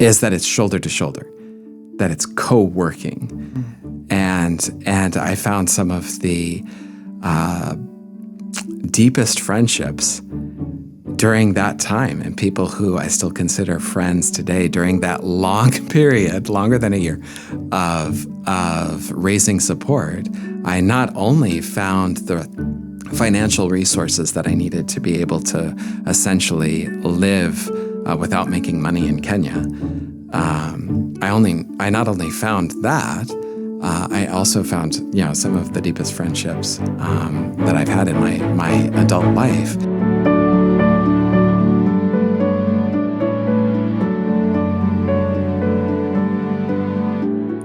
is that it's shoulder to shoulder, that it's co-working. And I found some of the deepest friendships during that time, and people who I still consider friends today during that long period, longer than a year, of raising support. I not only found the financial resources that I needed to be able to essentially live without making money in Kenya. I not only found that, I also found some of the deepest friendships that I've had in my adult life.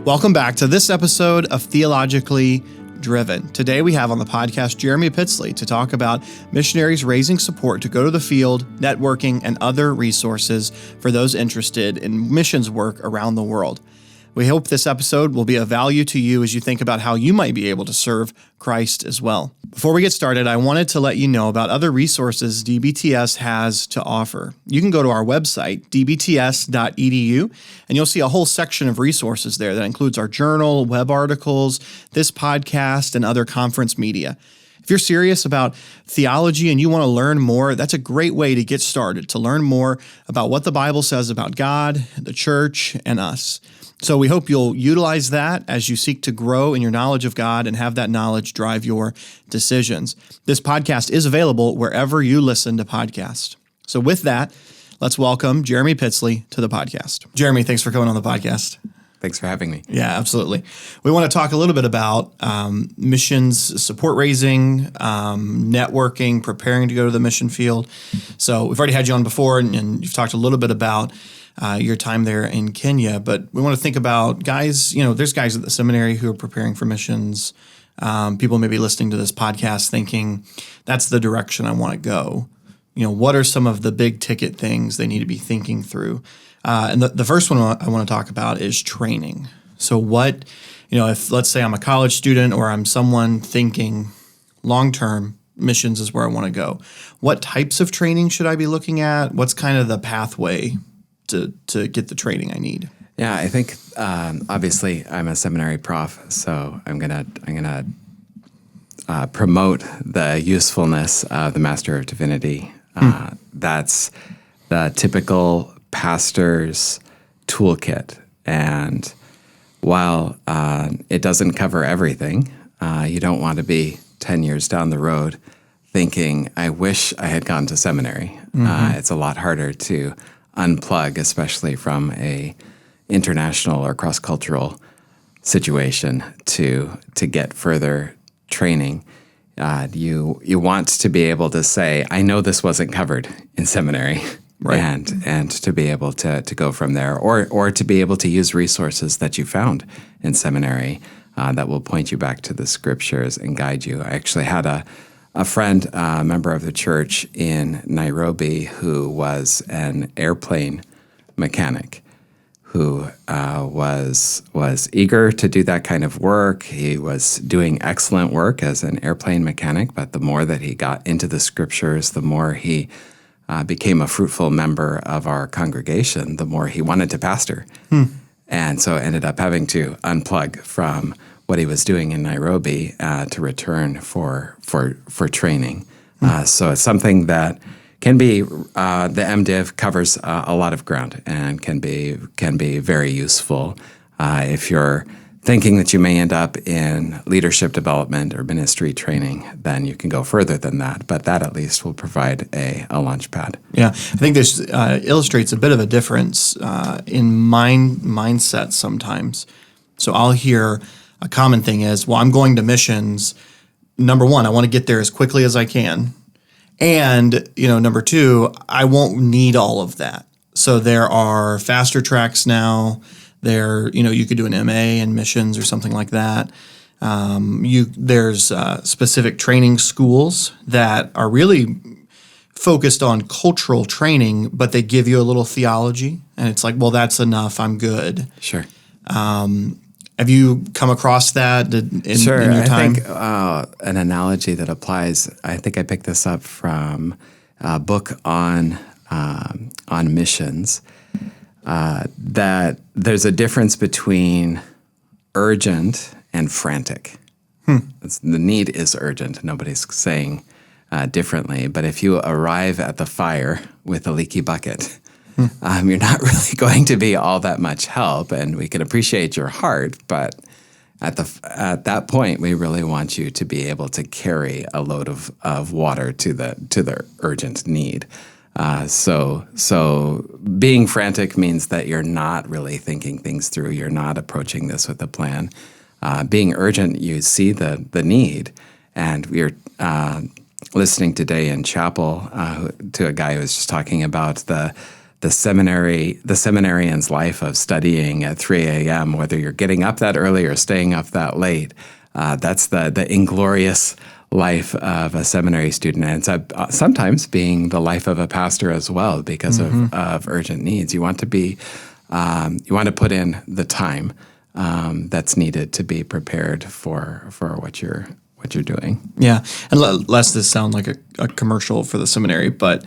Welcome back to this episode of Theologically Driven. Today we have on the podcast Jeremy Pittsley to talk about missionaries raising support to go to the field, networking, and other resources for those interested in missions work around the world. We hope this episode will be of value to you as you think about how you might be able to serve Christ as well. Before we get started, I wanted to let you know about other resources DBTS has to offer. You can go to our website, dbts.edu, and you'll see a whole section of resources there that includes our journal, web articles, this podcast, and other conference media. If you're serious about theology and you want to learn more, that's a great way to get started, to learn more about what the Bible says about God, the church, and us. So we hope you'll utilize that as you seek to grow in your knowledge of God and have that knowledge drive your decisions. This podcast is available wherever you listen to podcasts. So with that, let's welcome Jeremy Pittsley to the podcast. Jeremy, thanks for coming on the podcast. Thanks for having me. Yeah, absolutely. We want to talk a little bit about missions, support raising, networking, preparing to go to the mission field. So we've already had you on before, and you've talked a little bit about your time there in Kenya, but we want to think about guys, there's guys at the seminary who are preparing for missions. People may be listening to this podcast thinking, that's the direction I want to go. What are some of the big ticket things they need to be thinking through? And the first one I want to talk about is training. So what, if let's say I'm a college student or I'm someone thinking long-term, missions is where I want to go. What types of training should I be looking at? What's kind of the pathway to get the training I need? Yeah, I think obviously I'm a seminary prof, so I'm gonna promote the usefulness of the Master of Divinity. That's the typical pastor's toolkit, and while it doesn't cover everything, you don't want to be 10 years down the road thinking, I wish I had gone to seminary. It's a lot harder to unplug, especially from a international or cross-cultural situation, to get further training. You want to be able to say, I know this wasn't covered in seminary, right, and to be able to go from there, or to be able to use resources that you found in seminary that will point you back to the scriptures and guide you. I actually had a friend, a member of the church in Nairobi, who was an airplane mechanic, who was eager to do that kind of work. He was doing excellent work as an airplane mechanic, but the more that he got into the scriptures, the more he became a fruitful member of our congregation, the more he wanted to pastor. And so ended up having to unplug from what he was doing in Nairobi to return for training. So it's something that can be, the MDiv covers a lot of ground and can be very useful. If you're thinking that you may end up in leadership development or ministry training, then you can go further than that. But that at least will provide a launch pad. Yeah, I think this illustrates a bit of a difference in mindset sometimes. So I'll hear a common thing is, well, I'm going to missions. Number one, I want to get there as quickly as I can. And, number two, I won't need all of that. So there are faster tracks now. You could do an MA in missions or something like that. There's specific training schools that are really focused on cultural training, but they give you a little theology. And it's like, well, that's enough. I'm good. Sure. Have you come across that in your time? I think an analogy that applies, I think I picked this up from a book on missions. that there's a difference between urgent and frantic. The need is urgent. Nobody's saying differently. But if you arrive at the fire with a leaky bucket, you're not really going to be all that much help. And we can appreciate your heart, but at that point, we really want you to be able to carry a load of water to the urgent need. So being frantic means that you're not really thinking things through. You're not approaching this with a plan. Being urgent, you see the need. And we're listening today in chapel to a guy who was just talking about the seminarian's life of studying at 3 a.m., whether you're getting up that early or staying up that late. That's the inglorious life of a seminary student, and it's sometimes being the life of a pastor as well because of urgent needs. You want to put in the time that's needed to be prepared for what you're doing. Yeah, and lest this sound like a commercial for the seminary, but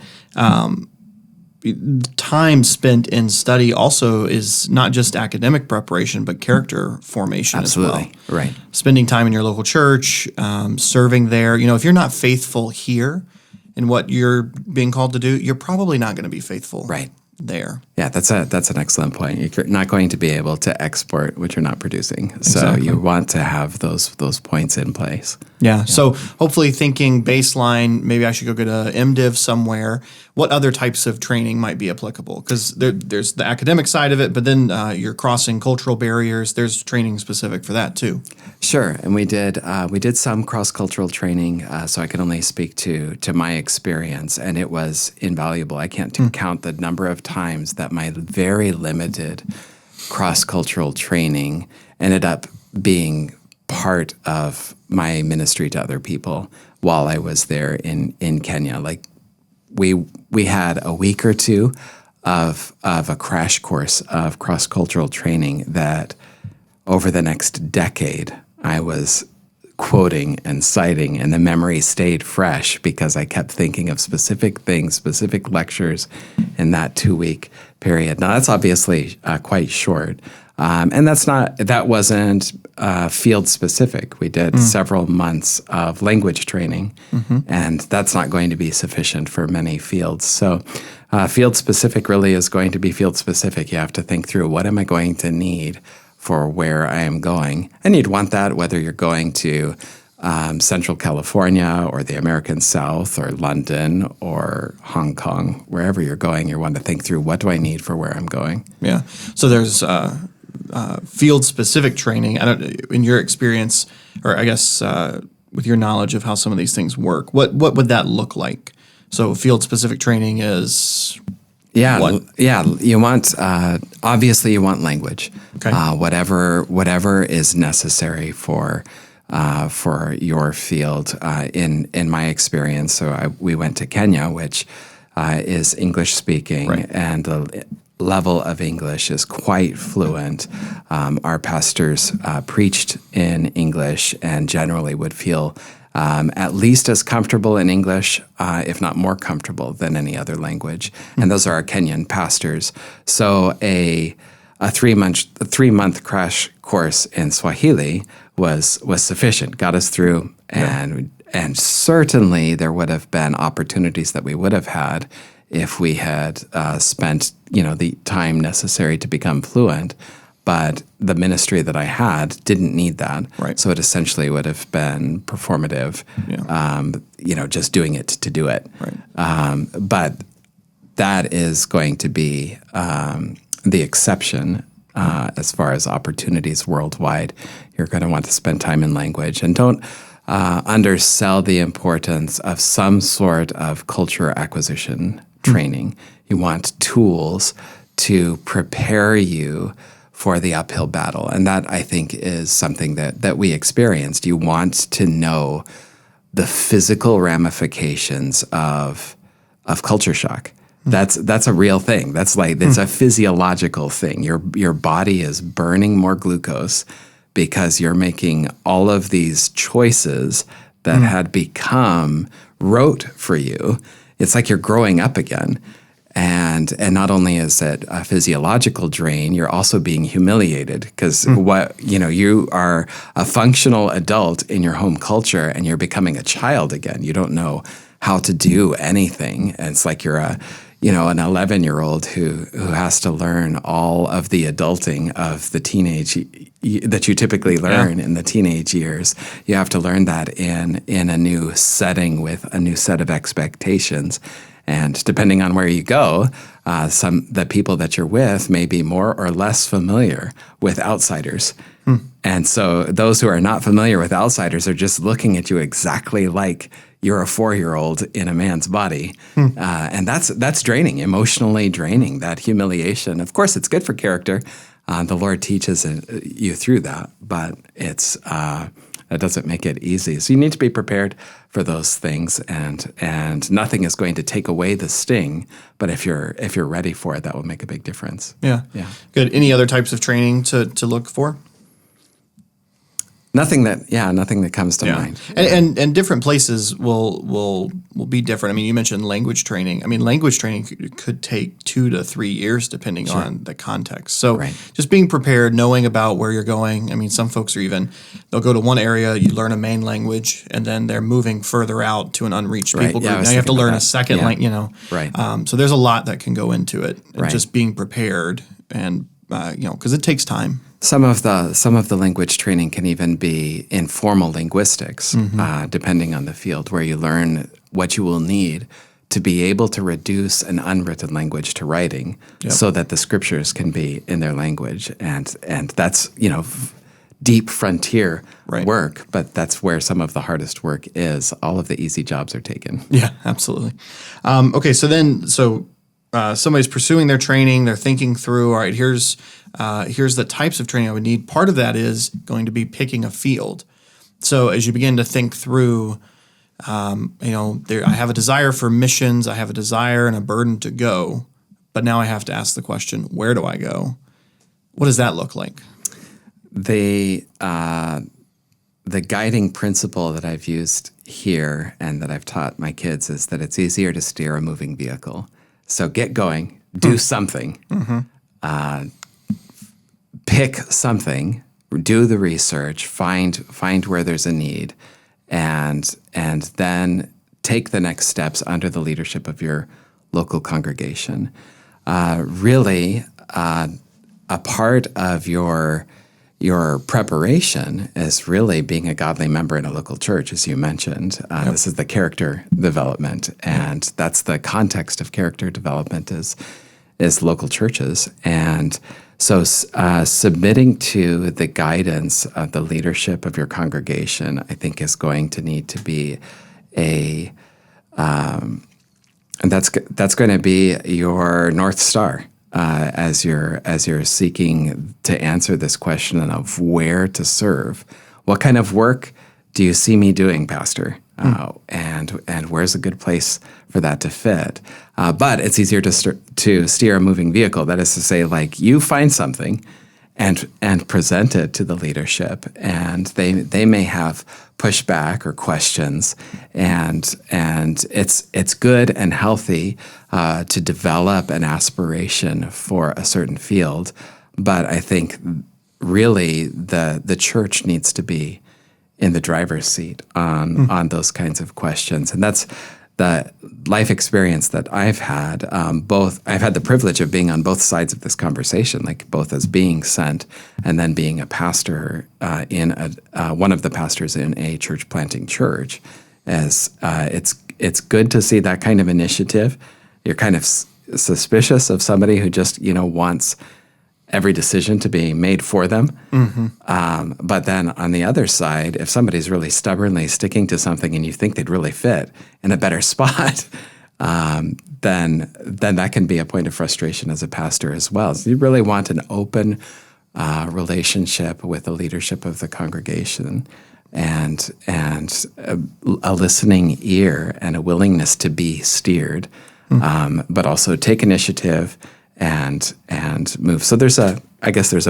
time spent in study also is not just academic preparation, but character formation as well. Absolutely, right. Spending time in your local church, serving there. If you're not faithful here in what you're being called to do, you're probably not going to be faithful there. Yeah, that's an excellent point. You're not going to be able to export what you're not producing. So Exactly. you want to have those points in place. Yeah. So hopefully thinking baseline, maybe I should go get a MDiv somewhere. What other types of training might be applicable? Because there's the academic side of it, but then you're crossing cultural barriers. There's training specific for that too. Sure, and we did some cross-cultural training, so I can only speak to my experience, and it was invaluable. I can't count the number of times that my very limited cross-cultural training ended up being part of my ministry to other people while I was there in Kenya. Like we had a week or two of a crash course of cross-cultural training that over the next decade I was quoting and citing, and the memory stayed fresh because I kept thinking of specific things, specific lectures in that 2-week period. Now that's obviously quite short, and that wasn't field specific. We did several months of language training, and that's not going to be sufficient for many fields. So field specific really is going to be field specific. You have to think through, what am I going to need for where I am going? And you'd want that whether you're going to Central California or the American South or London or Hong Kong, wherever you're going, you want to think through, what do I need for where I'm going? Yeah. So there's field-specific training. In your experience, or I guess with your knowledge of how some of these things work, what would that look like? So field-specific training is... What? You want obviously you want language. Okay. Whatever is necessary for your field. In my experience, so we went to Kenya, which is English speaking, and the level of English is quite fluent. Our pastors preached in English and generally would feel at least as comfortable in English, if not more comfortable than any other language. And those are our Kenyan pastors. So a 3-month crash course in Swahili was sufficient, got us through, and certainly there would have been opportunities that we would have had if we had spent the time necessary to become fluent. But the ministry that I had didn't need that. Right. So it essentially would have been performative, just doing it to do it. Right. But that is going to be the exception as far as opportunities worldwide. You're going to want to spend time in language. And don't undersell the importance of some sort of culture acquisition training. You want tools to prepare you for the uphill battle. And that, I think, is something that we experienced. You want to know the physical ramifications of culture shock. That's a real thing. That's it's a physiological thing. Your body is burning more glucose because you're making all of these choices that had become rote for you. It's like you're growing up again. And not only is it a physiological drain, you're also being humiliated because you are a functional adult in your home culture and you're becoming a child again. You don't know how to do anything. And it's like you're an 11-year-old who has to learn all of the adulting of the teenage that you typically learn in the teenage years. You have to learn that in a new setting with a new set of expectations. And depending on where you go, the people that you're with may be more or less familiar with outsiders. And so those who are not familiar with outsiders are just looking at you exactly like you're a 4-year-old in a man's body. And that's draining, emotionally draining, that humiliation. Of course, it's good for character. The Lord teaches you through that, but that doesn't make it easy. So you need to be prepared for those things, and nothing is going to take away the sting. But if you're ready for it, that will make a big difference. Yeah. Good. Any other types of training to look for? Nothing that comes to mind. And different places will be different. I mean, you mentioned language training. I mean, language training could take 2 to 3 years depending on the context. So just being prepared, knowing about where you're going. I mean, some folks they'll go to one area, you learn a main language, and then they're moving further out to an unreached people group. Now you have to learn a second language, Right. So there's a lot that can go into it. And just being prepared and, because it takes time. Some of the language training can even be informal linguistics, depending on the field, where you learn what you will need to be able to reduce an unwritten language to writing, so that the scriptures can be in their language, and that's deep frontier work, but that's where some of the hardest work is. All of the easy jobs are taken. Yeah, absolutely. Okay, so somebody's pursuing their training, they're thinking through, all right, here's the types of training I would need. Part of that is going to be picking a field. So as you begin to think through, I have a desire for missions, I have a desire and a burden to go, but now I have to ask the question, where do I go? What does that look like? The guiding principle that I've used here and that I've taught my kids is that it's easier to steer a moving vehicle. So get going, do something, pick something, do the research, find where there's a need, and then take the next steps under the leadership of your local congregation. Really, a part of your preparation is really being a godly member in a local church, as you mentioned. This is the character development, and that's the context of character development is local churches. And so submitting to the guidance of the leadership of your congregation, I think, is going to need to be and that's going to be your North Star. As you're seeking to answer this question of where to serve, what kind of work do you see me doing, Pastor? And where's a good place for that to fit? But it's easier to steer a moving vehicle. That is to say, like, you find something and present it to the leadership, and they may have pushback or questions, and it's good and healthy to develop an aspiration for a certain field, but I think really the church needs to be in the driver's seat on those kinds of questions, and that's the life experience that I've had. I've had the privilege of being on both sides of this conversation, like both as being sent and then being a pastor in one of the pastors in a church planting church. As it's good to see that kind of initiative. You're kind of suspicious of somebody who just wants every decision to be made for them. But then on the other side, if somebody's really stubbornly sticking to something and you think they'd really fit in a better spot, then that can be a point of frustration as a pastor as well. So you really want an open relationship with the leadership of the congregation and a listening ear and a willingness to be steered, but also take initiative and move. So there's a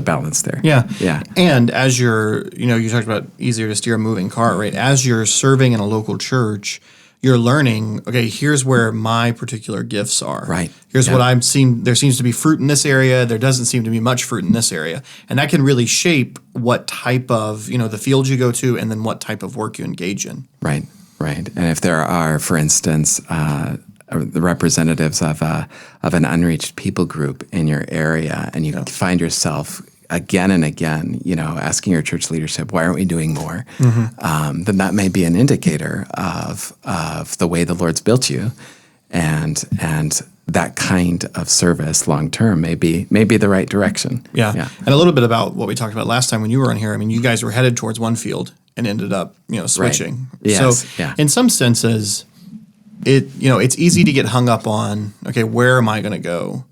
balance there. Yeah. And as you talked about easier to steer a moving car, right? As you're serving in a local church, you're learning, okay, here's where my particular gifts are. Right. Here's what I'm seeing. There seems to be fruit in this area. There doesn't seem to be much fruit in this area. And that can really shape what type of, the field you go to and then what type of work you engage in. Right. And if there are, for instance, the representatives of an unreached people group in your area, and you find yourself again and again, asking your church leadership, why aren't we doing more? Then that may be an indicator of the way the Lord's built you, and that kind of service long term may be the right direction. Yeah. And a little bit about what we talked about last time when you were on here. I mean, you guys were headed towards one field and ended up, switching. Right. Yes. So in some senses, it's easy to get hung up on, okay, where am I going to go?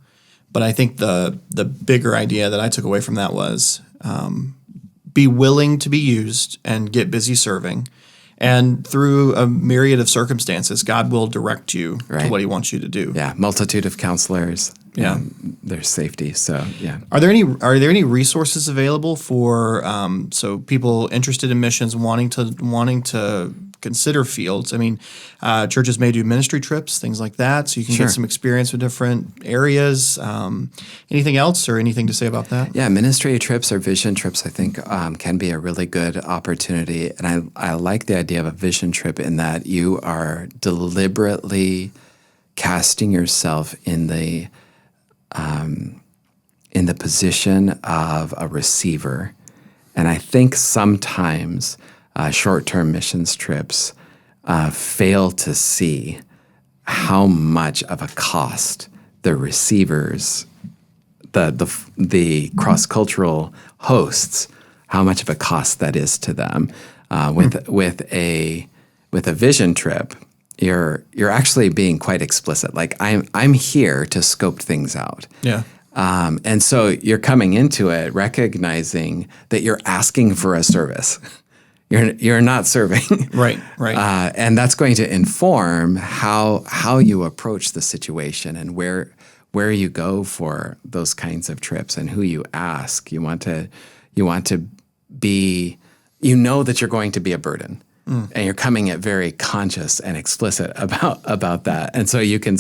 But I think the bigger idea that I took away from that was be willing to be used and get busy serving. And through a myriad of circumstances, God will direct you to what he wants you to do. Yeah, multitude of counselors. There's safety. So Are there any resources available for so people interested in missions wanting to consider fields? I mean, churches may do ministry trips, things like that, so you can get some experience with different areas. Anything else or anything to say about that? Yeah, ministry trips or vision trips, I think, can be a really good opportunity. And I like the idea of a vision trip in that you are deliberately casting yourself in the position of a receiver. And I think sometimes short-term missions trips fail to see how much of a cost the receivers, the cross-cultural hosts, how much of a cost that is to them. With a vision trip, you're actually being quite explicit. Like I'm here to scope things out. Yeah. And so you're coming into it recognizing that you're asking for a service. You're not serving. Right. And that's going to inform how you approach the situation and where you go for those kinds of trips and who you ask. You want to be, that you're going to be a burden. And you're coming at very conscious and explicit about that, and so you can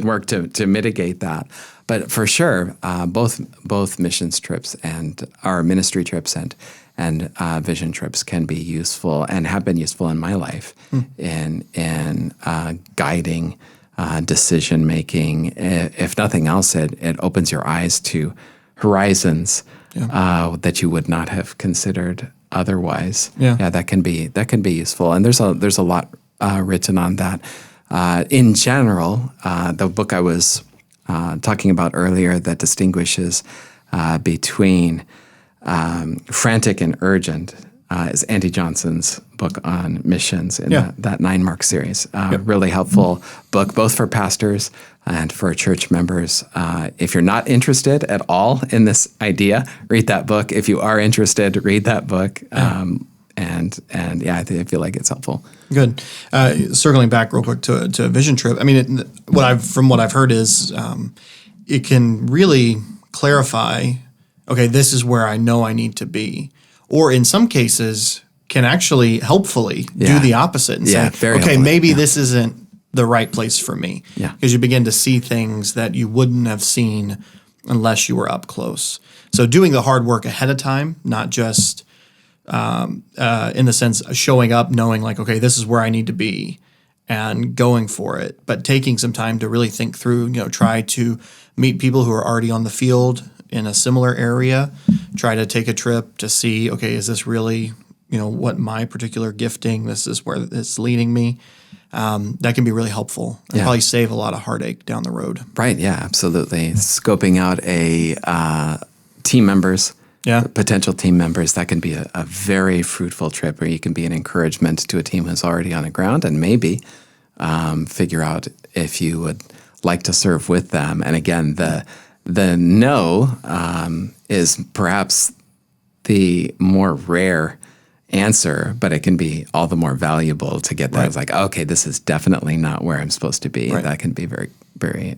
work to mitigate that. But for sure, both missions trips and our ministry trips and vision trips can be useful and have been useful in my life in guiding decision making. If nothing else, it opens your eyes to horizons that you would not have considered otherwise. That can be useful, and there's a lot written on that. In general, the book I was talking about earlier that distinguishes between frantic and urgent is Andy Johnson's book on missions in that 9-mark series. Really helpful book, both for pastors and for church members. If you're not interested at all in this idea, read that book. If you are interested, read that book. I feel like it's helpful. Good. Circling back real quick to a vision trip. I mean, from what I've heard is it can really clarify, okay, this is where I know I need to be. Or in some cases, can actually helpfully do the opposite and say, okay, maybe this isn't the right place for me. Because you begin to see things that you wouldn't have seen unless you were up close. So doing the hard work ahead of time, not just in the sense of showing up, knowing like, okay, this is where I need to be and going for it, but taking some time to really think through, try to meet people who are already on the field in a similar area, try to take a trip to see, okay, is this really, what my particular gifting, this is where it's leading me. That can be really helpful and probably save a lot of heartache down the road. Right, yeah, absolutely. Scoping out team members, potential team members, that can be a very fruitful trip where you can be an encouragement to a team who's already on the ground and maybe figure out if you would like to serve with them. And again, the no is perhaps the more rare answer, but it can be all the more valuable to get that. It's like, okay, this is definitely not where I'm supposed to be. That can be very, very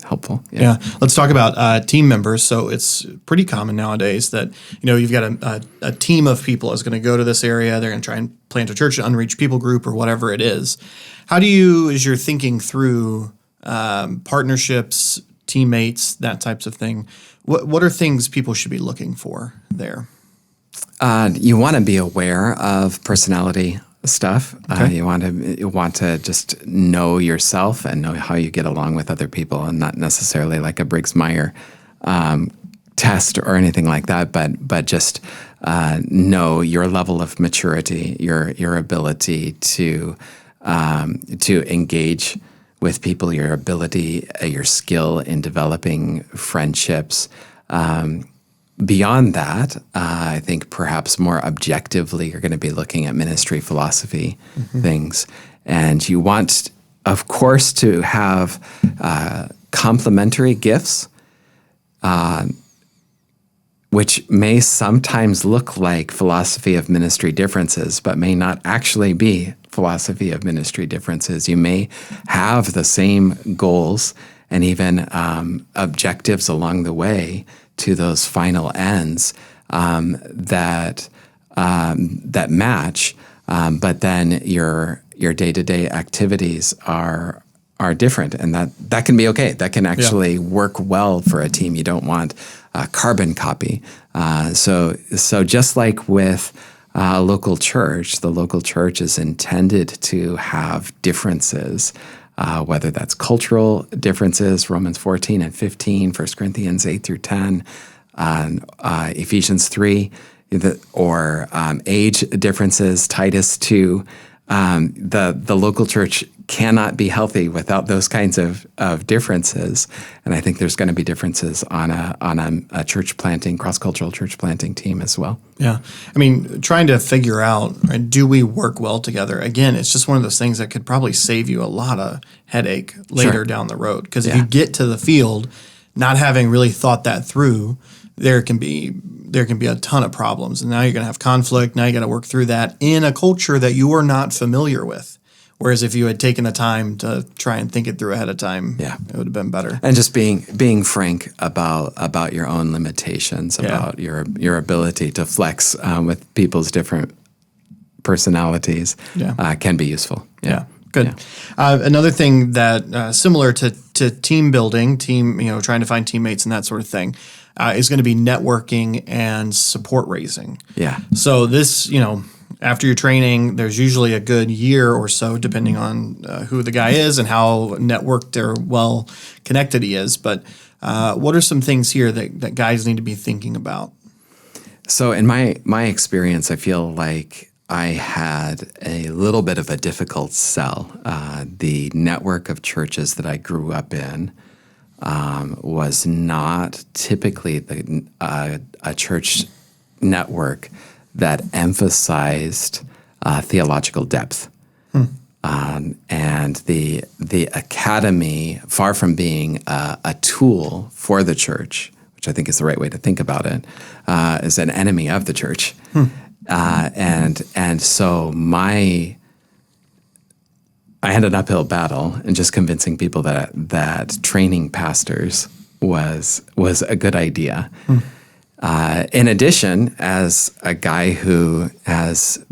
helpful. Yeah. Let's talk about team members. So it's pretty common nowadays that, you've got a team of people is going to go to this area. They're going to try and plant a church, an unreached people group, or whatever it is. How do you, as you're thinking through partnerships, teammates, that types of thing, what are things people should be looking for there? You want to be aware of personality stuff. Okay. You want to just know yourself and know how you get along with other people, and not necessarily like a Briggs-Meyer test or anything like that, but just know your level of maturity, your ability to engage with people, your ability, your skill in developing friendships. Beyond that, I think perhaps more objectively, you're going to be looking at ministry philosophy things. And you want, of course, to have complementary gifts, which may sometimes look like philosophy of ministry differences, but may not actually be philosophy of ministry differences. You may have the same goals and even objectives along the way to those final ends that match, but then your day-to-day activities are different, and that can be okay. That can actually work well for a team. You don't want a carbon copy. So just like with a local church, the local church is intended to have differences. Whether that's cultural differences, Romans 14 and 15, 1 Corinthians 8 through 10, Ephesians 3, or age differences, Titus 2. The local church cannot be healthy without those kinds of differences. And I think there's going to be differences on a church planting, cross-cultural church planting team as well. Yeah. I mean, trying to figure out, right, do we work well together? Again, it's just one of those things that could probably save you a lot of headache later down the road. Because if you get to the field not having really thought that through, there can be a ton of problems. And now you're going to have conflict. Now you got to work through that in a culture that you are not familiar with. Whereas if you had taken the time to try and think it through ahead of time, it would have been better. And just being frank about your own limitations, about your ability to flex with people's different personalities can be useful. Yeah. Good. Yeah. Another thing that similar to team building, trying to find teammates and that sort of thing, is going to be networking and support raising. Yeah. So this, after your training, there's usually a good year or so, depending on who the guy is and how networked or well connected he is. But what are some things here that guys need to be thinking about? So in my experience, I feel like I had a little bit of a difficult sell. The network of churches that I grew up in was not typically a church network that emphasized theological depth. And the academy, far from being a tool for the church, which I think is the right way to think about it, is an enemy of the church. And so I had an uphill battle in just convincing people that training pastors was a good idea. In addition, as a guy who has,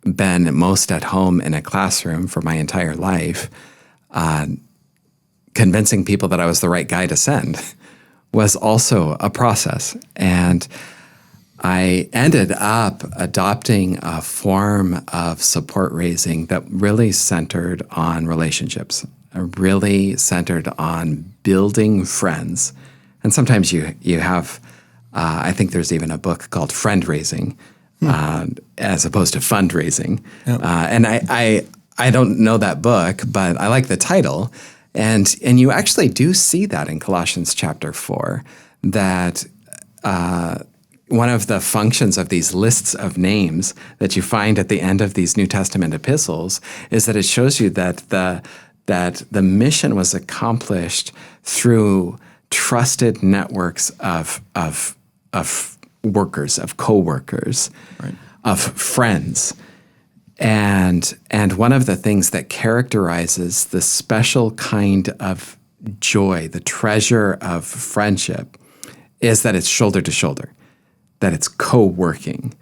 been most at home in a classroom for my entire life, convincing people that I was the right guy to send was also a process. And I ended up adopting a form of support raising that really centered on relationships, really centered on building friends. And sometimes you have, I think there's even a book called Friend Raising, as opposed to fundraising. Yep. And I don't know that book, but I like the title. And you actually do see that in Colossians chapter 4, that one of the functions of these lists of names that you find at the end of these New Testament epistles is that it shows you that the mission was accomplished through trusted networks of workers, of co-workers, right, of friends. And one of the things that characterizes the special kind of joy, the treasure of friendship, is that it's shoulder to shoulder, that it's co-working.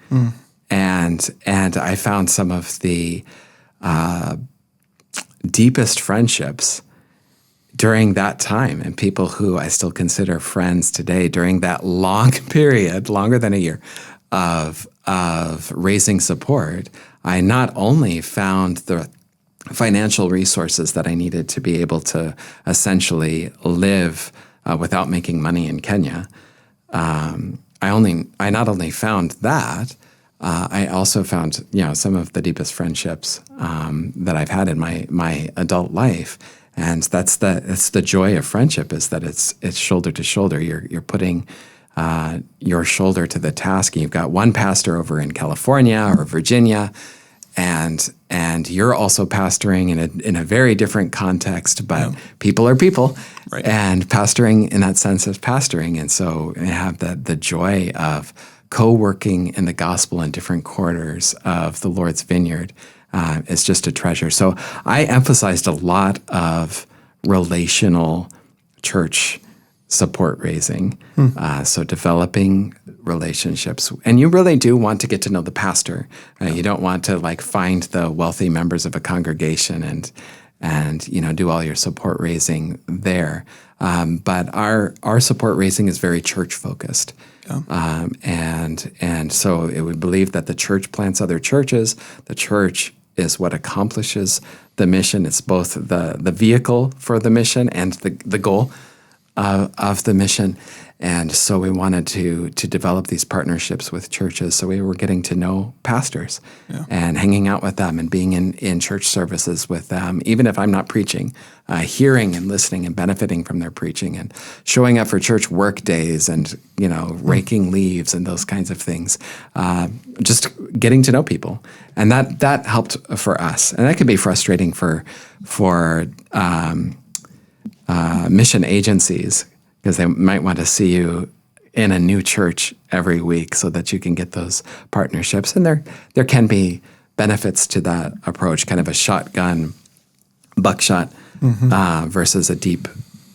and I found some of the deepest friendships during that time, and people who I still consider friends today during that long period, longer than a year, of raising support. I not only found the financial resources that I needed to be able to essentially live without making money in Kenya. I not only found that, I also found some of the deepest friendships that I've had in my adult life, and that's the joy of friendship, is that it's shoulder to shoulder. You're putting your shoulder to the task. You've got one pastor over in California or Virginia, and you're also pastoring in a very different context, but people are people, right. And pastoring in that sense is pastoring, and so you have the joy of co-working in the gospel in different quarters of the Lord's vineyard is just a treasure. So I emphasized a lot of relational church support raising, so developing relationships. And you really do want to get to know the pastor. You don't want to find the wealthy members of a congregation and do all your support raising there. But our support raising is very church focused. Yeah. And so it would believe that the church plants other churches. The church is what accomplishes the mission. It's both the vehicle for the mission and the goal of the mission. And so we wanted to develop these partnerships with churches. So we were getting to know pastors and hanging out with them and being in church services with them, even if I'm not preaching, hearing and listening and benefiting from their preaching, and showing up for church work days and, raking leaves and those kinds of things, just getting to know people. And that helped for us. And that could be frustrating for mission agencies, because they might want to see you in a new church every week so that you can get those partnerships. And there can be benefits to that approach, kind of a shotgun, buckshot versus a deep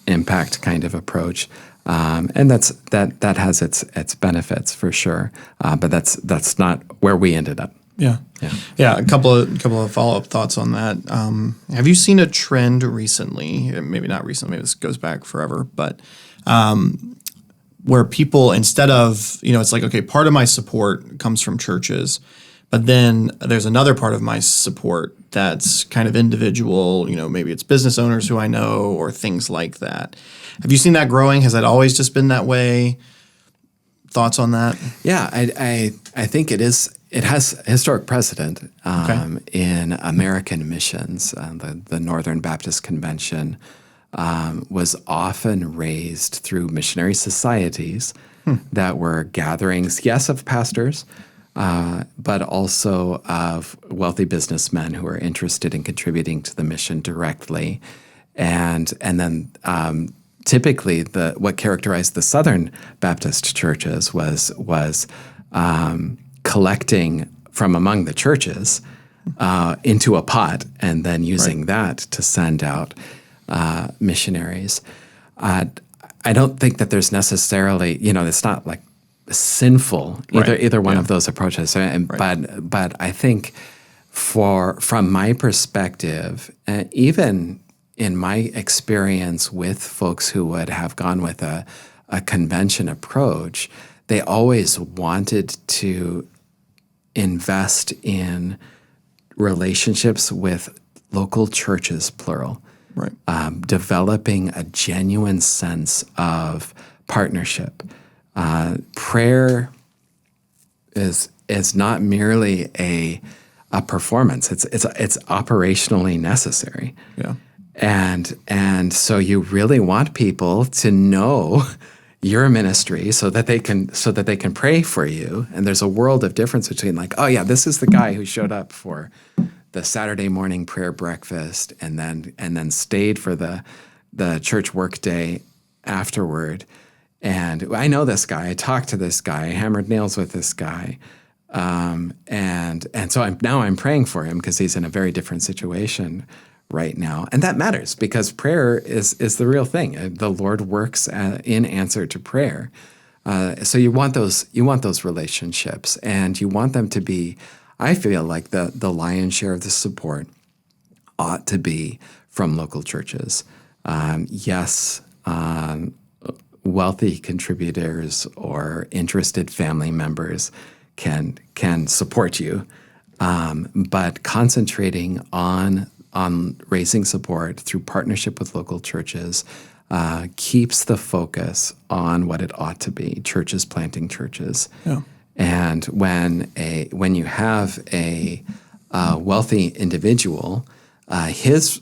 impact kind of approach. And that has its benefits for sure. But that's not where we ended up. Yeah. A couple of follow-up thoughts on that. Have you seen a trend recently? Maybe not recently. Maybe this goes back forever, but where people, instead of it's like, okay, part of my support comes from churches, but then there's another part of my support that's kind of individual. Maybe it's business owners who I know or things like that. Have you seen that growing? Has that always just been that way? Thoughts on that? Yeah, I think it is. It has historic precedent in American missions. The Northern Baptist Convention was often raised through missionary societies that were gatherings, yes, of pastors, but also of wealthy businessmen who were interested in contributing to the mission directly. And then typically what characterized the Southern Baptist churches was collecting from among the churches into a pot and then using that to send out missionaries. I don't think that there's necessarily, it's not like sinful either one of those approaches. But I think from my perspective, even in my experience with folks who would have gone with a convention approach, they always wanted to invest in relationships with local churches, plural, developing a genuine sense of partnership. Prayer is not merely a performance; it's operationally necessary. Yeah. And so you really want people to know your ministry so that they can pray for you. And there's a world of difference between this is the guy who showed up for the Saturday morning prayer breakfast and then stayed for the church work day afterward. And I know this guy. I talked to this guy. I hammered nails with this guy. And so I'm praying for him because he's in a very different situation right now. And that matters because prayer is the real thing. The Lord works in answer to prayer. So you want those relationships, and you want them to be. I feel like the lion's share of the support ought to be from local churches. Yes, wealthy contributors or interested family members can support you, but concentrating on raising support through partnership with local churches keeps the focus on what it ought to be: churches planting churches. Yeah. And when you have a wealthy individual, his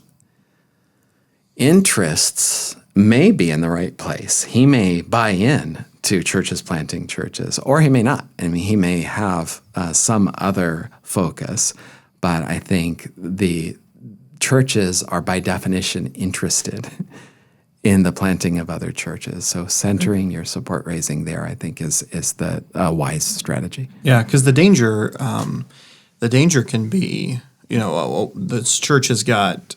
interests may be in the right place. He may buy in to churches planting churches, or he may not. I mean, he may have some other focus, but I think the churches are by definition interested in the planting of other churches. So centering your support raising there, I think, is the wise strategy. Yeah, because the danger can be, this church has got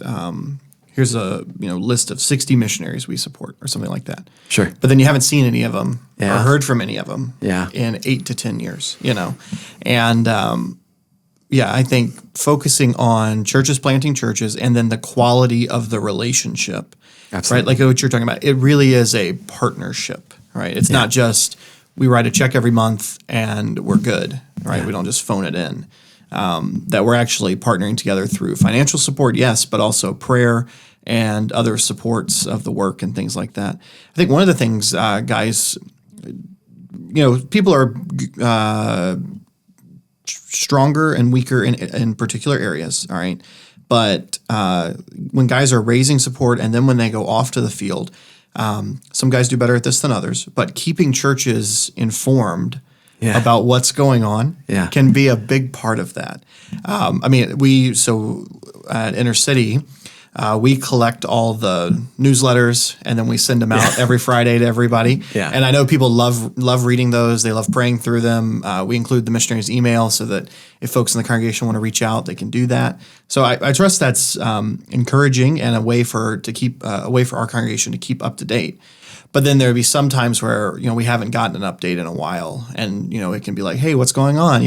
here's a list of 60 missionaries we support or something like that. Sure. But then you haven't seen any of them or Yeah. heard from any of them Yeah. in 8 to 10 years, And I think focusing on churches planting churches and then the quality of the relationship, Absolutely. right? Like what you're talking about, it really is a partnership, right? It's not just we write a check every month and we're good, right? Yeah. We don't just phone it in. That we're actually partnering together through financial support, yes, but also prayer and other supports of the work and things like that. I think one of the things, guys, people are stronger and weaker in particular areas, all right? But when guys are raising support and then when they go off to the field, some guys do better at this than others, but keeping churches informed about what's going on can be a big part of that. At Inner City, we collect all the newsletters and then we send them out every Friday to everybody. Yeah. And I know people love reading those. They love praying through them. We include the missionaries' email so that if folks in the congregation want to reach out, they can do that. So I trust that's encouraging and a way for our congregation to keep up to date. But then there'd be some times where, we haven't gotten an update in a while and, it can be like, hey, what's going on?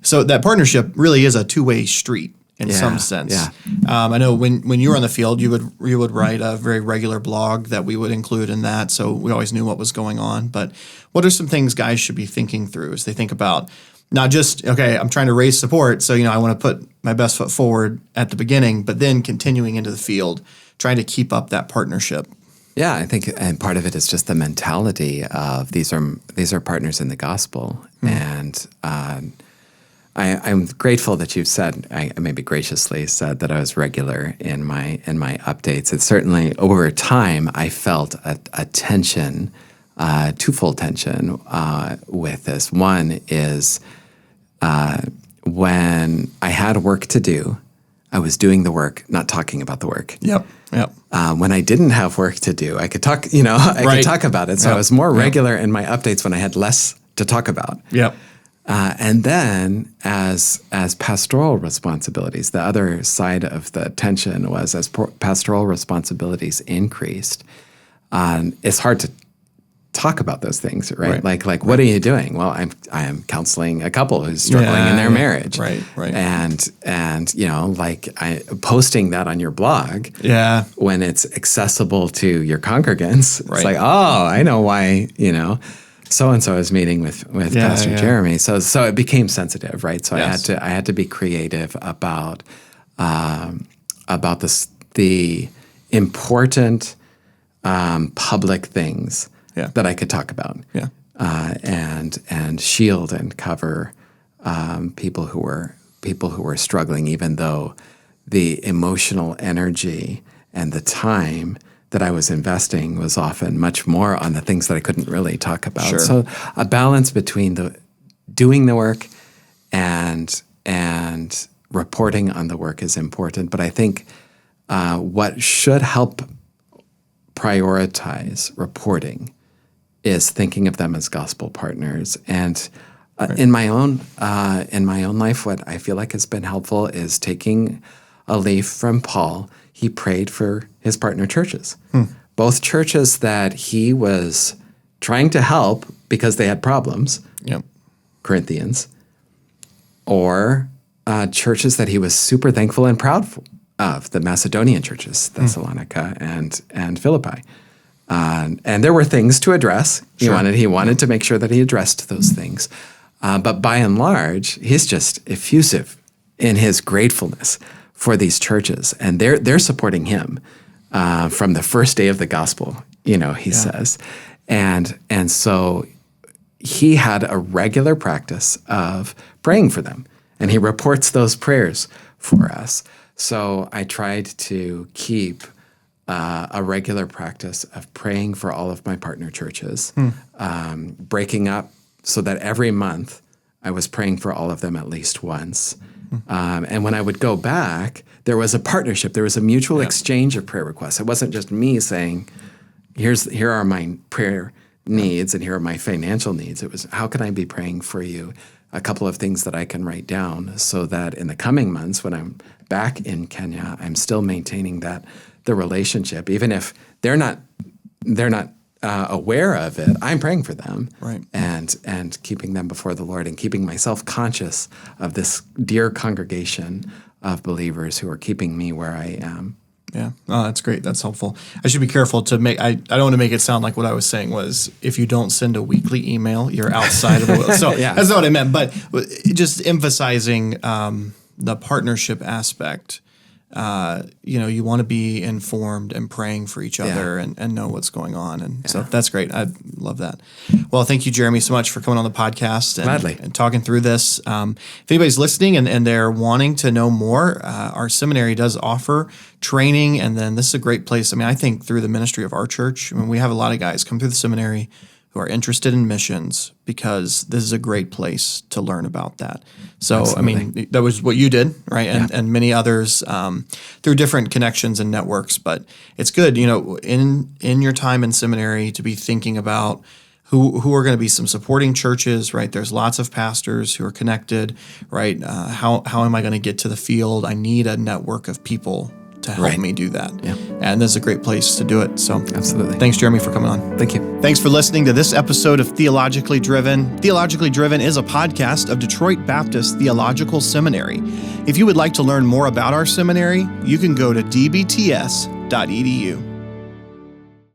So that partnership really is a two-way street in some sense. Yeah. I know when you were on the field, you would write a very regular blog that we would include in that. So we always knew what was going on. But what are some things guys should be thinking through as they think about not just, okay, I'm trying to raise support. So, I want to put my best foot forward at the beginning, but then continuing into the field, trying to keep up that partnership. Yeah, I think, and part of it is just the mentality of these are partners in the gospel, and I'm grateful that you've said, I maybe graciously said that I was regular in my updates. It's certainly over time I felt a tension, twofold tension with this. One is when I had work to do, I was doing the work, not talking about the work. Yep. When I didn't have work to do, I could talk, could talk about it. So I was more regular in my updates when I had less to talk about. Yep. And then as pastoral responsibilities, the other side of the tension was as pastoral responsibilities increased, it's hard to talk about those things, right? Like what are you doing? Well, I am counseling a couple who's struggling in their marriage. Right. And posting that on your blog. Yeah. When it's accessible to your congregants, Right. it's like, oh, I know why, so-and-so is meeting with Pastor Jeremy. So it became sensitive, right? So Yes. I had to be creative about the important public things that I could talk about, and shield and cover people who were struggling, even though the emotional energy and the time that I was investing was often much more on the things that I couldn't really talk about. Sure. So a balance between doing the work and reporting on the work is important. But I think what should help prioritize reporting is thinking of them as gospel partners. And in my own life, what I feel like has been helpful is taking a leaf from Paul. He prayed for his partner churches, both churches that he was trying to help because they had problems, Yep. Corinthians, or churches that he was super thankful and proud of, the Macedonian churches, Thessalonica and Philippi. And there were things to address. Sure. He wanted to make sure that he addressed those things. But by and large, he's just effusive in his gratefulness for these churches. And they're supporting him from the first day of the gospel, he says. And so he had a regular practice of praying for them. And he reports those prayers for us. So I tried to keep a regular practice of praying for all of my partner churches, breaking up so that every month I was praying for all of them at least once. And when I would go back, there was a partnership. There was a mutual exchange of prayer requests. It wasn't just me saying, here are my prayer needs and here are my financial needs. It was, how can I be praying for you? A couple of things that I can write down so that in the coming months when I'm back in Kenya, I'm still maintaining the relationship, even if they're not aware of it. I'm praying for them, right, and keeping them before the Lord and keeping myself conscious of this dear congregation of believers who are keeping me where I am. Yeah, oh, that's great. That's helpful. I should be careful to make. I don't want to make it sound like what I was saying was if you don't send a weekly email, you're outside of the will. So yeah. That's not what I meant. But just emphasizing the partnership aspect. You want to be informed and praying for each other and know what's going on. And so that's great. I love that. Well, thank you, Jeremy, so much for coming on the podcast and talking through this. If anybody's listening and they're wanting to know more, our seminary does offer training. And then this is a great place. I mean, I think through the ministry of our church, we have a lot of guys come through the seminary who are interested in missions because this is a great place to learn about that. So, absolutely. I mean, that was what you did, right? And many others through different connections and networks. But it's good, in your time in seminary to be thinking about who are going to be some supporting churches, right? There's lots of pastors who are connected, right? How am I going to get to the field? I need a network of people to help me do that. Yeah. And this is a great place to do it. So absolutely. Thanks, Jeremy, for coming on. Thank you. Thanks for listening to this episode of Theologically Driven. Theologically Driven is a podcast of Detroit Baptist Theological Seminary. If you would like to learn more about our seminary, you can go to dbts.edu.